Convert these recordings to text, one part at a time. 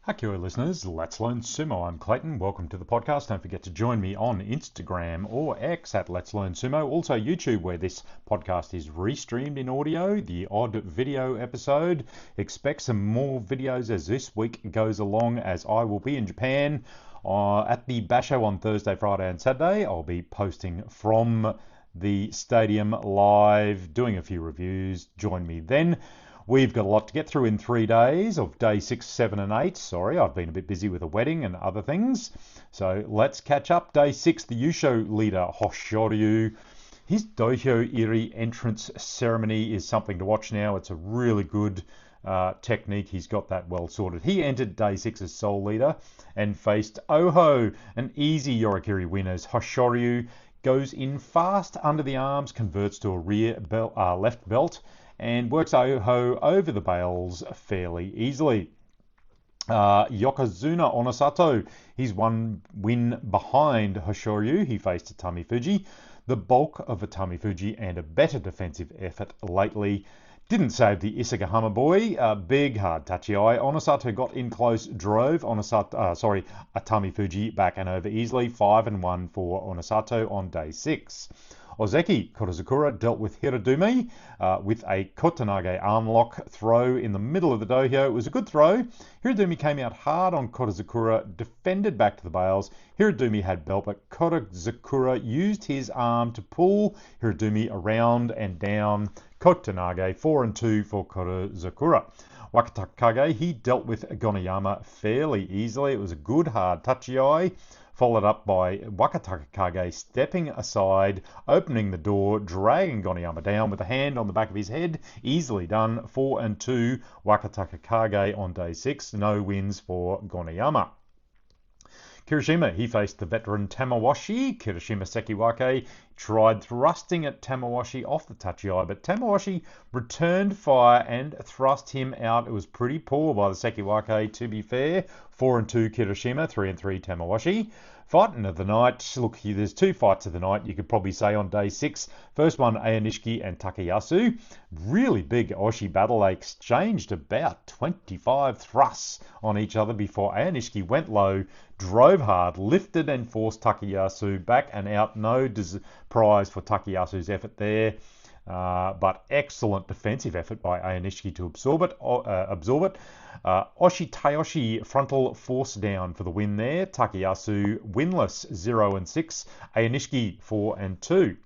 Aki listeners, Let's Learn Sumo. I'm Clayton. Welcome to the podcast. Don't forget to join me on Instagram or X at Let's Learn Sumo. Also YouTube, where this podcast is restreamed in audio, the odd video episode. Expect some more videos as this week goes along, as I will be in Japan at the Basho on Thursday, Friday and Saturday. I'll be posting from the stadium live, doing a few reviews. Join me then. We've got a lot to get through in 3 days of day 6, 7 and 8. Sorry, I've been a bit busy with a wedding and other things. So let's catch up. Day 6, the Yusho leader, Hoshoryu. His Dohyo Iri entrance ceremony is something to watch now. It's a really good technique. He's got that well sorted. He entered day 6 as sole leader and faced Oho, an easy Yorikiri win as Hoshoryu goes in fast under the arms, converts to a rear left belt, and works Oho over the bales fairly easily. Yokozuna Onosato, he's one win behind Hoshoryu. He faced Atami Fuji. The bulk of Atami Fuji and a better defensive effort lately didn't save the Isagahama boy. Big hard tachiai. Onosato got in close, drove Atami Fuji back and over easily. 5-1 for Onosato on day 6. Ozeki Korozakura dealt with Hirodume with a Kotanage arm lock throw in the middle of the dohyo. It was a good throw. Hirodume came out hard on Korozakura, defended back to the bales. Hirodume had belt, but Korozakura used his arm to pull Hirodume around and down. Kotanage 4-2 for Korozakura. Wakatakage, he dealt with Goneyama fairly easily. It was a good hard tachiai, followed up by Wakatakage stepping aside, opening the door, dragging Goneyama down with a hand on the back of his head. Easily done. 4-2 Wakatakage on day 6. No wins for Goneyama. Kirishima, he faced the veteran Tamawashi. Kirishima Sekiwake tried thrusting at Tamawashi off the tachiai, but Tamawashi returned fire and thrust him out. It was pretty poor by the Sekiwake, to be fair. 4-2 Kirishima, 3-3 Tamawashi. Fighting of the night. Look, there's 2 fights of the night, you could probably say, on day 6. First one, Ayanishiki and Takayasu. Really big Oshi battle. They exchanged about 25 thrusts on each other before Ayanishiki went low, drove hard, lifted and forced Takayasu back and out. No prize for Takayasu's effort there. But excellent defensive effort by Ayanishiki to absorb it. Oshi Tayoshi frontal force down for the win there. Takayasu winless 0-6. Ayanishiki 4-2.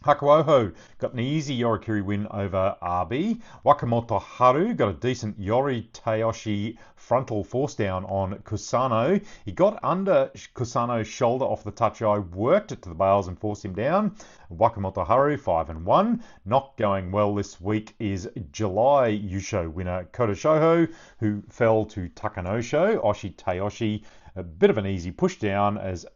Hakuoho got an easy Yorikiri win over RB. Wakamoto Haru got a decent Yori Tayoshi frontal force down on Kusano. He got under Kusano's shoulder off the tachiai, worked it to the bales and forced him down. Wakamoto Haru 5-1. Not going well this week is July Yusho winner Kota Shoho, who fell to Takanosho. Oshi Tayoshi, a bit of an easy push down as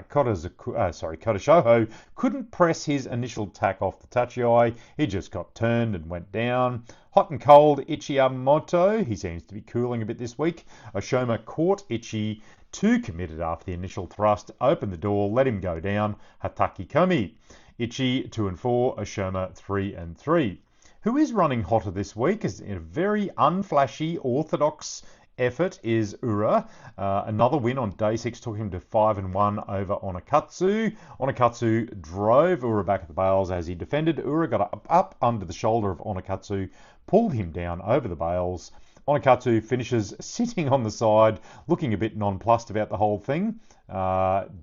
Kota Shoho couldn't press his initial attack off the tachiai. He just got turned and went down. Hot and cold Ichiyamoto, he seems to be cooling a bit this week. Oshoma caught Ichi, too committed after the initial thrust, opened the door, let him go down. Hataki Komi. Ichi 2-4, Oshoma 3-3. Who is running hotter this week is in a very unflashy, orthodox effort is Ura. Another win on day 6 took him to 5-1 over Onakatsu. Onakatsu drove Ura back at the bales as he defended. Ura got up under the shoulder of Onakatsu, pulled him down over the bales. Onakatsu finishes sitting on the side, looking a bit nonplussed about the whole thing.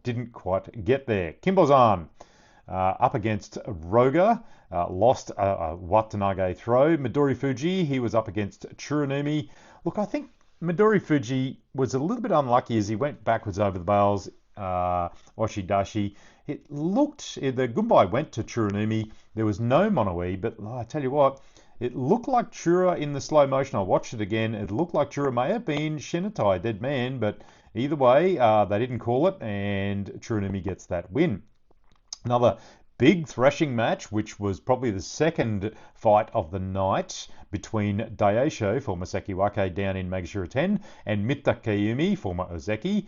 Didn't quite get there. Kimbozan up against Roga. Lost a Watanage throw. Midori Fuji, he was up against Tsurunumi. Look, I think Midori Fuji was a little bit unlucky as he went backwards over the bales. Oshidashi. It looked, the Gumbai went to Tsurunumi. There was no mono-e, but I tell you what, it looked like Chura in the slow motion. I watched it again. It looked like Chura may have been Shinatai, dead man, but either way, they didn't call it, and Tsurunumi gets that win. Another big thrashing match, which was probably the second fight of the night between Daisho, former Sekiwake down in Megashira 10, and Mitakeyumi, former Ozeki.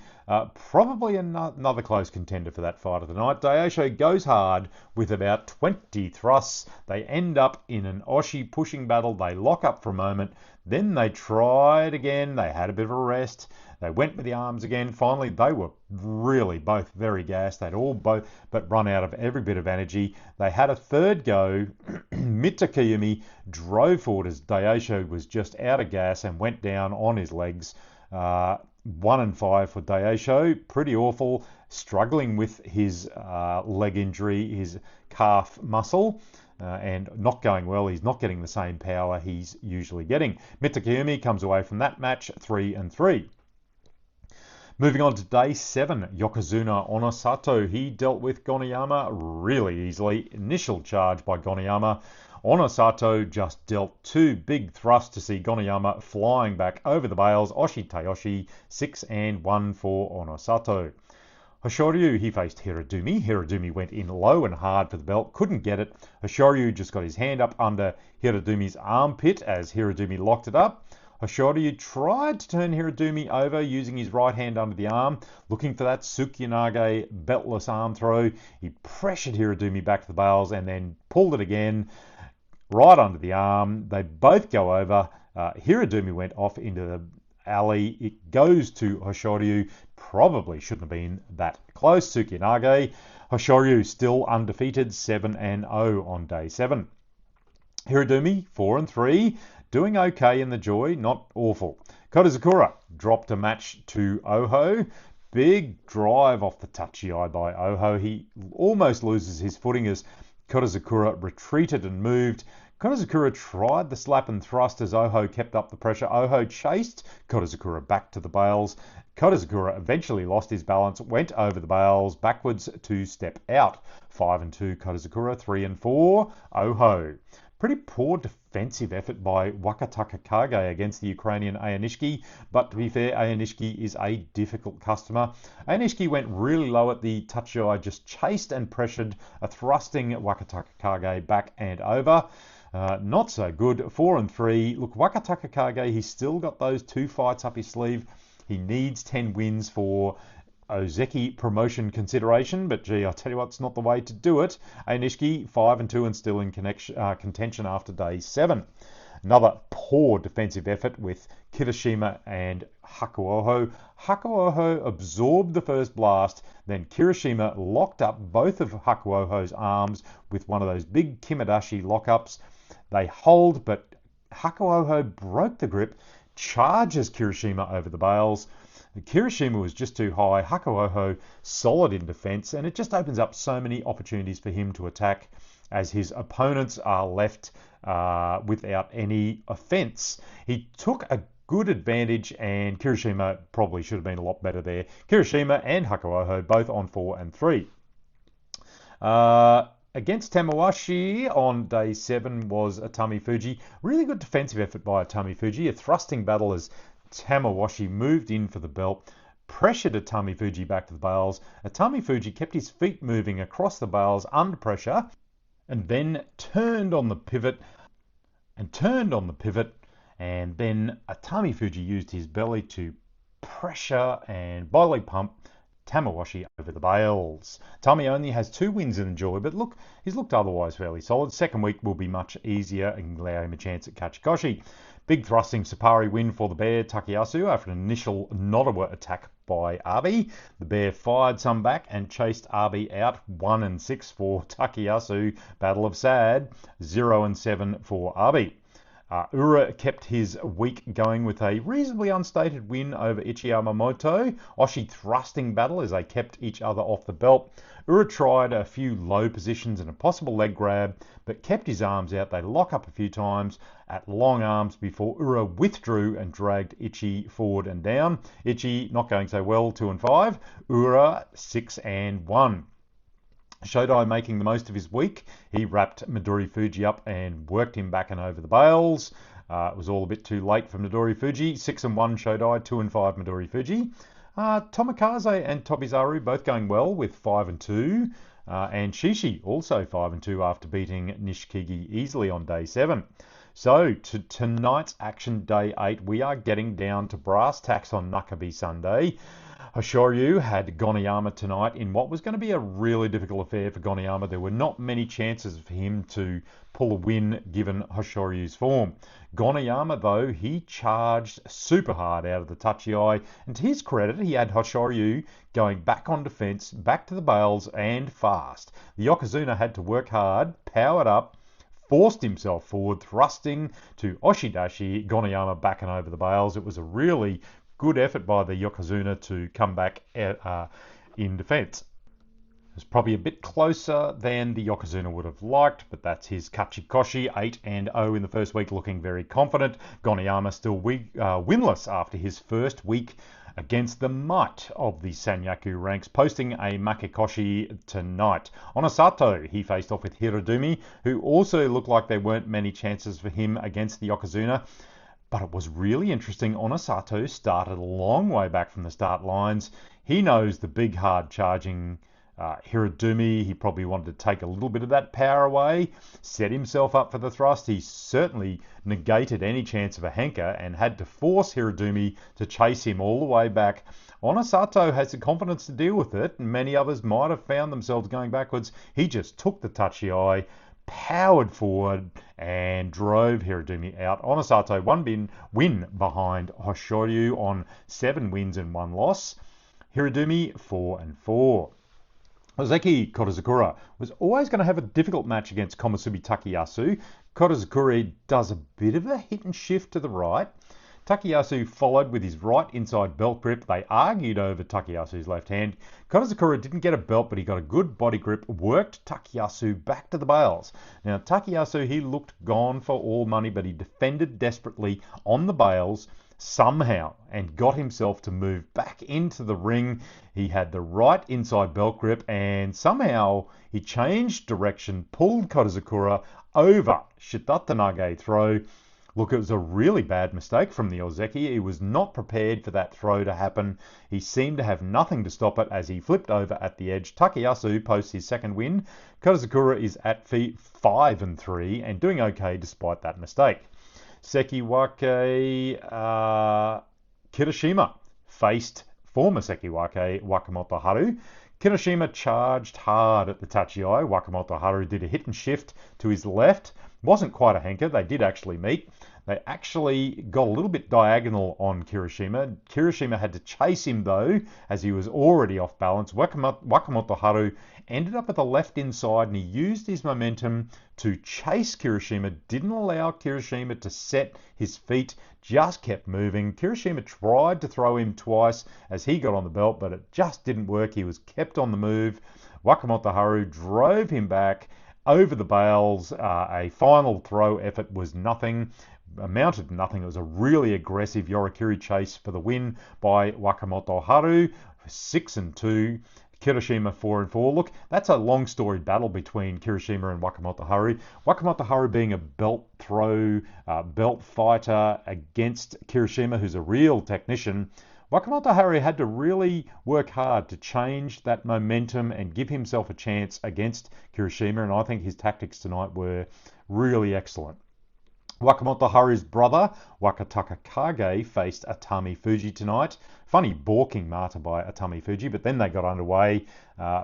Probably another close contender for that fight of the night. Daisho goes hard with about 20 thrusts. They end up in an Oshi pushing battle. They lock up for a moment. Then they tried again. They had a bit of a rest. They went with the arms again. Finally, they were really both very gassed. They'd all both but run out of every bit of energy. They had a third go. Mitakeyumi drove forward as Daisho was just out of gas and went down on his legs. 1 and 5 for Daisho. Pretty awful. Struggling with his leg injury, his calf muscle. And not going well. He's not getting the same power he's usually getting. Mitakeyumi comes away from that match 3 and 3. Moving on to day 7, Yokozuna Onosato. He dealt with Goniyama really easily. Initial charge by Goniyama. Onosato just dealt 2 big thrusts to see Goniyama flying back over the bales. Oshi Tayoshi, 6 and 1 for Onosato. Hoshoryu, he faced Hiradumi. Hiradumi went in low and hard for the belt, couldn't get it. Hoshoryu just got his hand up under Hiradumi's armpit as Hiradumi locked it up. Hoshoryu tried to turn Hiradumi over using his right hand under the arm, looking for that Tsukinage beltless arm throw. He pressured Hiradumi back to the bales and then pulled it again right under the arm. They both go over. Hiradumi went off into the alley. It goes to Hoshoryu. Probably shouldn't have been that close. Tsukinage. Hoshoryu still undefeated, 7 and 0 on day 7. Hiradumi, 4 and 3. Doing okay in the Joy, not awful. Kodazakura dropped a match to Oho. Big drive off the tachi by Oho. He almost loses his footing as Kodazakura retreated and moved. Kodazakura tried the slap and thrust as Oho kept up the pressure. Oho chased Kodazakura back to the bales. Kodazakura eventually lost his balance, went over the bales backwards to step out. 5 and 2 Kodazakura, 3 and 4 Oho. Pretty poor defensive effort by Wakataka Kage against the Ukrainian Ayanishki, but to be fair, Ayanishki is a difficult customer. Ayanishki went really low at the tachi, just chased and pressured a thrusting Wakataka Kage back and over. Not so good. 4 and 3. Look, Wakataka Kage, he's still got those 2 fights up his sleeve. He needs 10 wins for Ozeki promotion consideration, but gee, I tell you what, it's not the way to do it. Ayanishki, 5 and 2 and still in contention after day 7. Another poor defensive effort with Kirishima and Hakuoho. Hakuoho absorbed the first blast, then Kirishima locked up both of Hakuoho's arms with one of those big Kimadashi lockups. They hold, but Hakuoho broke the grip, charges Kirishima over the bales. Kirishima was just too high. Hakuoho solid in defence, and it just opens up so many opportunities for him to attack as his opponents are left without any offence. He took a good advantage, and Kirishima probably should have been a lot better there. Kirishima and Hakuoho both on 4 and 3. Against Tamawashi on day 7 was Atami Fuji. Really good defensive effort by Atami Fuji. A thrusting battle as Tamawashi moved in for the belt, pressured Atami Fuji back to the bales. Atami Fuji kept his feet moving across the bales under pressure and then turned on the pivot, and then Atami Fuji used his belly to pressure and bodily pump Tamawashi over the bales. Tami only has 2 wins in the Joy, but look, he's looked otherwise fairly solid. Second week will be much easier and allow him a chance at Kachikoshi. Big thrusting Sapari win for the Bear Takeyasu after an initial Nodawa attack by Abi. The Bear fired some back and chased Abi out. 1 and 6 for Takeyasu. Battle of Sad. 0 and 7 for Abi. Ura kept his week going with a reasonably unstated win over Ichiyamamoto. Oshi thrusting battle as they kept each other off the belt. Ura tried a few low positions and a possible leg grab, but kept his arms out. They lock up a few times at long arms before Ura withdrew and dragged Ichi forward and down. Ichi not going so well, 2 and 5. Ura 6 and 1. Shodai making the most of his week. He wrapped Midori Fuji up and worked him back and over the bales. It was all a bit too late for Midori Fuji. 6 and 1 Shodai, 2 and 5 Midori Fuji. Tomikaze and Tobizaru both going well with 5 and 2. And Shishi also 5-2 after beating Nishikigi easily on day 7. So to tonight's action, day 8, we are getting down to brass tacks on Nakabi Sunday. Hoshoryu had Goneyama tonight in what was going to be a really difficult affair for Goneyama. There were not many chances for him to pull a win given Hoshoryu's form. Goneyama, though, he charged super hard out of the Tachiai, and to his credit, he had Hoshoryu going back on defence, back to the bails, and fast. The Yokozuna had to work hard, powered up, forced himself forward, thrusting to Oshidashi, Goneyama back and over the bails. It was a really good effort by the Yokozuna to come back in defence. It was probably a bit closer than the Yokozuna would have liked, but that's his Kachikoshi, 8-0 in the first week, looking very confident. Goneyama still winless after his first week against the might of the Sanyaku ranks, posting a Makekoshi tonight. Onosato, he faced off with Hirodumi, who also looked like there weren't many chances for him against the Yokozuna. But it was really interesting. Onosato started a long way back from the start lines. He knows the big, hard-charging Hirodumi. He probably wanted to take a little bit of that power away, set himself up for the thrust. He certainly negated any chance of a henker and had to force Hirodumi to chase him all the way back. Onosato has the confidence to deal with it, and many others might have found themselves going backwards. He just took the Tachiai, powered forward, and drove Hirodumi out. Onosato one win behind Hoshoryu on 7 wins and 1 loss. Hirodumi 4-4. Ozeki Korizakura was always going to have a difficult match against Komusubi Takayasu. Korizakura does a bit of a hit and shift to the right. Takayasu followed with his right inside belt grip. They argued over Takayasu's left hand. Korizakura didn't get a belt, but he got a good body grip, worked Takayasu back to the bails. Now, Takayasu, he looked gone for all money, but he defended desperately on the bails somehow and got himself to move back into the ring. He had the right inside belt grip, and somehow he changed direction, pulled Korizakura over Shitatanage throw. Look, it was a really bad mistake from the Ozeki. He was not prepared for that throw to happen. He seemed to have nothing to stop it as he flipped over at the edge. Takayasu posts his second win. Korizakura is at 5-3 and doing okay despite that mistake. Sekiwake Kirishima faced former Sekiwake Wakamoto Haru. Kirishima charged hard at the Tachiai. Wakamoto Haru did a hit and shift to his left. Wasn't quite a henker. They did actually meet. They actually got a little bit diagonal on Kirishima. Kirishima had to chase him, though, as he was already off balance. Wakamoto Haru ended up at the left inside, and he used his momentum to chase Kirishima. Didn't allow Kirishima to set his feet, just kept moving. Kirishima tried to throw him twice as he got on the belt, but it just didn't work. He was kept on the move. Wakamoto Haru drove him back over the bails. A final throw effort was nothing. Amounted to nothing. It was a really aggressive Yorikiri chase for the win by Wakamoto Haru. 6-2. Kirishima 4-4. Look, that's a long story battle between Kirishima and Wakamoto Haru. Wakamoto Haru being a belt throw, belt fighter against Kirishima, who's a real technician. Wakamoto Haru had to really work hard to change that momentum and give himself a chance against Kirishima, and I think his tactics tonight were really excellent. Wakamoto Haru's brother, Wakataka Kage, faced Atami Fuji tonight. Funny balking Mata by Atami Fuji, but then they got underway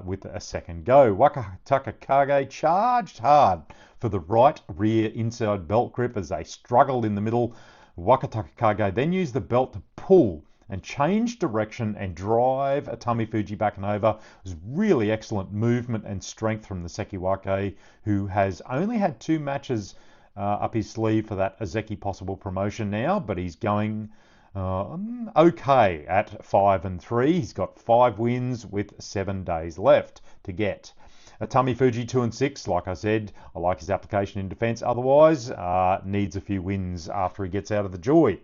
with a second go. Wakataka Kage charged hard for the right rear inside belt grip as they struggled in the middle. Wakataka Kage then used the belt to pull and change direction and drive Atami Fuji back and over. It was really excellent movement and strength from the Sekiwake, who has only had 2 matches up his sleeve for that Ozeki possible promotion now, but he's going okay at 5-3. He's got 5 wins with 7 days left to get. Atami Fuji 2-6. Like I said, I like his application in defence. Otherwise, needs a few wins after he gets out of the joy.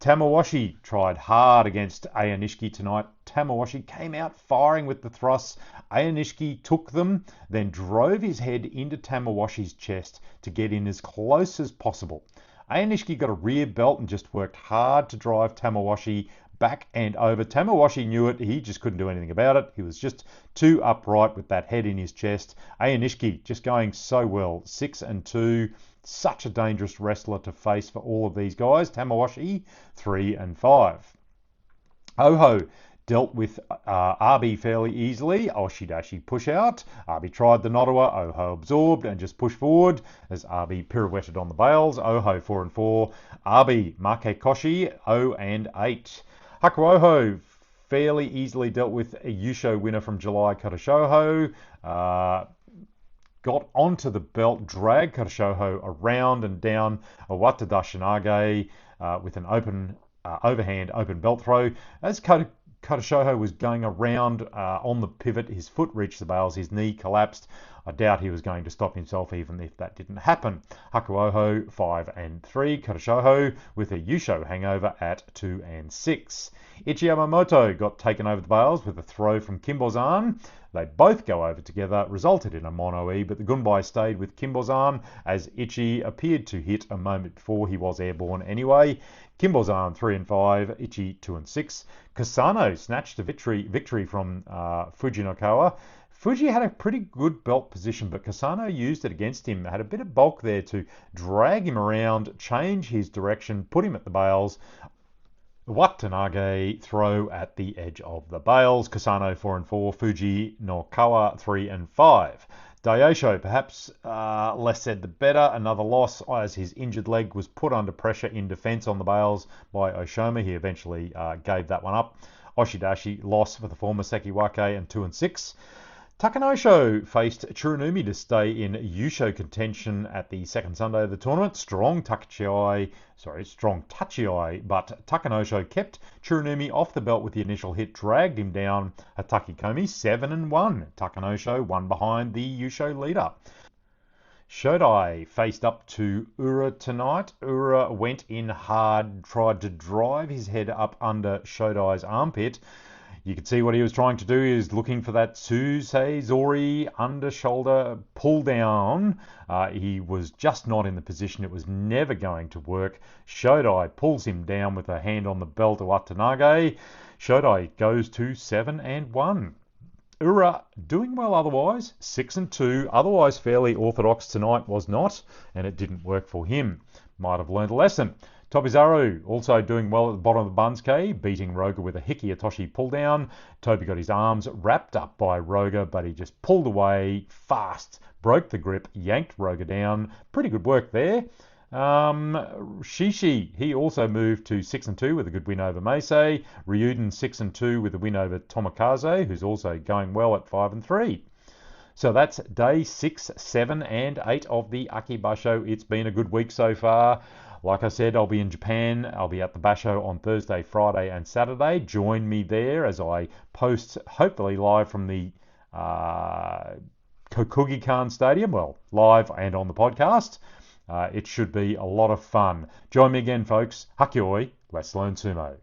Tamawashi tried hard against Ayanishiki tonight. Tamawashi came out firing with the thrusts. Ayanishiki took them, then drove his head into Tamawashi's chest to get in as close as possible. Ayanishiki got a rear belt and just worked hard to drive Tamawashi back and over. Tamawashi knew it. He just couldn't do anything about it. He was just too upright with that head in his chest. Nishiki just going so well. 6-2. Such a dangerous wrestler to face for all of these guys. Tamawashi, 3-5. Oho dealt with Abi fairly easily. Oshidashi push out. Abi tried the Nodowa. Oho absorbed and just pushed forward as Abi pirouetted on the bales. Oho 4-4. Abi Makekoshi 0-8. Hakuoho fairly easily dealt with a Yusho winner from July, Karashoho. Got onto the belt, dragged Karashoho around and down Owata Dashinage with an overhand open belt throw. As Karashoho was going around on the pivot, his foot reached the bales, his knee collapsed. I doubt he was going to stop himself even if that didn't happen. Hakuoho 5-3. Karashoho with a Yusho hangover at 2-6. Ichi Yamamoto got taken over the bales with a throw from Kimbozan. They both go over together, resulted in a mono-e, but the Gunbai stayed with Kimbozan as Ichi appeared to hit a moment before he was airborne anyway. Kimbozan 3-5, Ichi 2-6. Kasano snatched a victory from Fujinokawa. Fuji had a pretty good belt position, but Kasano used it against him. Had a bit of bulk there to drag him around, change his direction, put him at the bales. Watanabe throw at the edge of the bales. Kasano 4-4. Fuji no Kawa 3-5. Daisho, perhaps less said the better. Another loss as his injured leg was put under pressure in defence on the bales by Oshoma. He eventually gave that one up. Oshidashi loss for the former Sekiwake and 2-6. Takanosho faced Churunumi to stay in Yusho contention at the second Sunday of the tournament. Strong Tachiai, but Takanosho kept Churunumi off the belt with the initial hit, dragged him down at Takikomi 7-1. Takanosho one behind the Yusho leader. Shodai faced up to Ura tonight. Ura went in hard, tried to drive his head up under Shodai's armpit. You could see what he was trying to do. He was looking for that Susei under shoulder pull down. He was just not in the position. It was never going to work. Shodai pulls him down with a hand on the belt of Watanabe. Shodai goes to 7-1. Ura doing well otherwise, 6-2. Otherwise fairly orthodox tonight was not, and it didn't work for him. Might have learned a lesson. Tobizaru also doing well at the bottom of the Bunsuke, beating Roga with a Hiki Atoshi pull down. Toby got his arms wrapped up by Roga, but he just pulled away fast, broke the grip, yanked Roga down. Pretty good work there. Shishi, he also moved to 6-2 with a good win over Meisei. Ryuden 6-2 with a win over Tomokaze, who's also going well at 5-3. So that's day 6, 7, and 8 of the Aki Basho. It's been a good week so far. Like I said, I'll be in Japan. I'll be at the Basho on Thursday, Friday, and Saturday. Join me there as I post, hopefully live from the Kokugikan Stadium. Well, live and on the podcast. It should be a lot of fun. Join me again, folks. Hakioi, let's learn sumo.